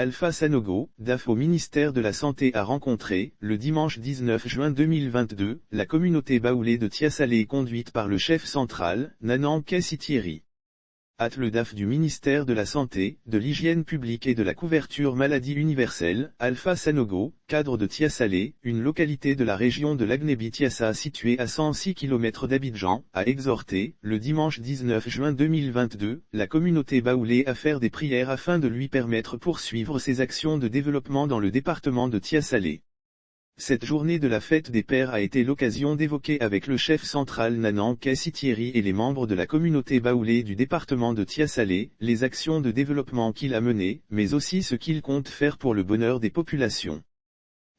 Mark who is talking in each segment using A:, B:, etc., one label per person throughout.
A: Alpha Sanogo, DAF au ministère de la Santé a rencontré, le dimanche 19 juin 2022, la communauté baoulée de Tiasalé conduite par le chef central, Nanan Kassitieri. Le DAF du ministère de la Santé, de l'Hygiène publique et de la couverture maladie universelle, Alpha Sanogo, cadre de Tiasalé, une localité de la région de l'Agnébi-Tiassa située à 106 km d'Abidjan, a exhorté, le dimanche 19 juin 2022, la communauté baoulée à faire des prières afin de lui permettre poursuivre ses actions de développement dans le département de Tiasalé. Cette journée de la fête des pères a été l'occasion d'évoquer avec le chef central Nanan Kassitieri et les membres de la communauté baoulée du département de Tiasalé, les actions de développement qu'il a menées, mais aussi ce qu'il compte faire pour le bonheur des populations.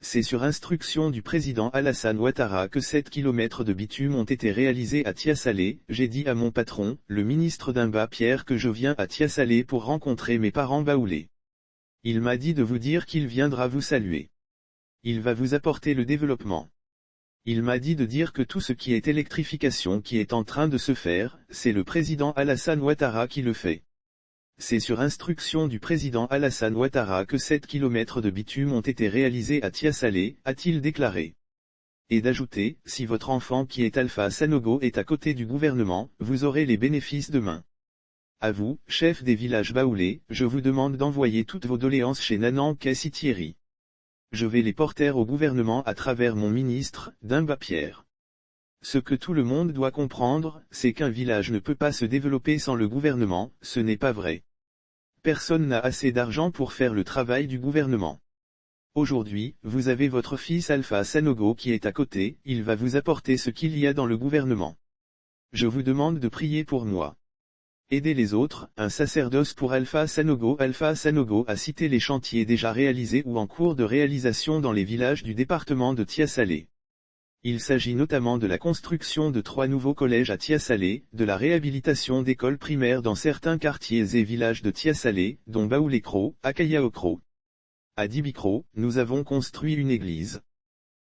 A: C'est sur instruction du président Alassane Ouattara que 7 km de bitume ont été réalisés à Tiasalé. J'ai dit à mon patron, le ministre Demba Pierre, que je viens à Tiasalé pour rencontrer mes parents baoulés. Il m'a dit de vous dire qu'il viendra vous saluer. Il va vous apporter le développement. Il m'a dit de dire que tout ce qui est électrification qui est en train de se faire, c'est le président Alassane Ouattara qui le fait. C'est sur instruction du président Alassane Ouattara que 7 km de bitume ont été réalisés à Tiasalé, a-t-il déclaré. Et d'ajouter, si votre enfant qui est Alpha Sanogo est à côté du gouvernement, vous aurez les bénéfices demain. À vous, chef des villages baoulés, je vous demande d'envoyer toutes vos doléances chez Nanan Kassitieri. Je vais les porter au gouvernement à travers mon ministre, Demba Pierre. Ce que tout le monde doit comprendre, c'est qu'un village ne peut pas se développer sans le gouvernement, ce n'est pas vrai. Personne n'a assez d'argent pour faire le travail du gouvernement. Aujourd'hui, vous avez votre fils Alpha Sanogo qui est à côté, il va vous apporter ce qu'il y a dans le gouvernement. Je vous demande de prier pour moi. Aider les autres, un sacerdoce pour Alpha Sanogo. Alpha Sanogo a cité les chantiers déjà réalisés ou en cours de réalisation dans les villages du département de Tiasalé. Il s'agit notamment de la construction de 3 nouveaux collèges à Tiasalé, de la réhabilitation d'écoles primaires dans certains quartiers et villages de Tiasalé, dont Baoulé-Kro, Akayaokro. À Dibikro, nous avons construit une église.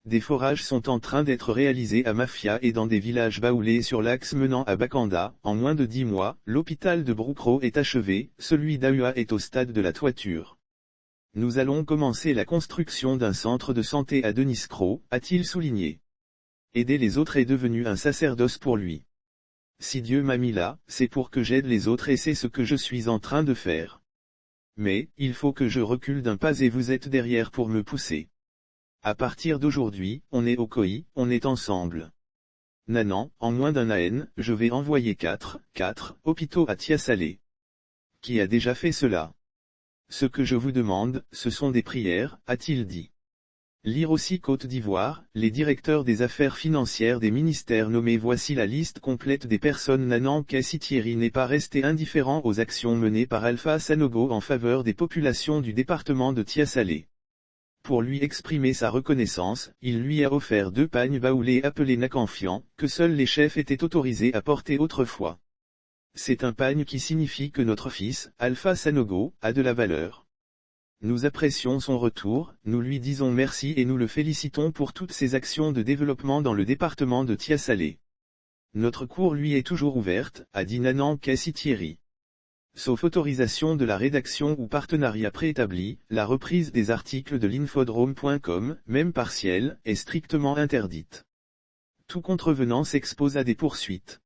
A: Des forages sont en train d'être réalisés à Mafia et dans des villages baoulés sur l'axe menant à Bakanda. En moins de 10 mois, l'hôpital de Broukro est achevé, celui d'Aua est au stade de la toiture. Nous allons commencer la construction d'un centre de santé à Deniskro, a-t-il souligné. Aider les autres est devenu un sacerdoce pour lui. Si Dieu m'a mis là, c'est pour que j'aide les autres et c'est ce que je suis en train de faire. Mais, il faut que je recule d'un pas et vous êtes derrière pour me pousser. À partir d'aujourd'hui, on est au COI, on est ensemble. Nanan, en moins d'un an, je vais envoyer 4 hôpitaux à Tiasalé. Qui a déjà fait cela? Ce que je vous demande, ce sont des prières, a-t-il dit. Lire aussi Côte d'Ivoire, les directeurs des affaires financières des ministères nommés. Voici la liste complète des personnes. Nanan Kassitieri n'est pas resté indifférent aux actions menées par Alpha Sanogo en faveur des populations du département de Tiasalé. Pour lui exprimer sa reconnaissance, il lui a offert 2 pagnes baoulés appelés Nakanfian, que seuls les chefs étaient autorisés à porter autrefois. C'est un pagne qui signifie que notre fils, Alpha Sanogo, a de la valeur. Nous apprécions son retour, nous lui disons merci et nous le félicitons pour toutes ses actions de développement dans le département de Tiasalé. Notre cour lui est toujours ouverte, a dit Nanan Kassitieri. Sauf autorisation de la rédaction ou partenariat préétabli, la reprise des articles de l'infodrome.com, même partielle, est strictement interdite. Tout contrevenant s'expose à des poursuites.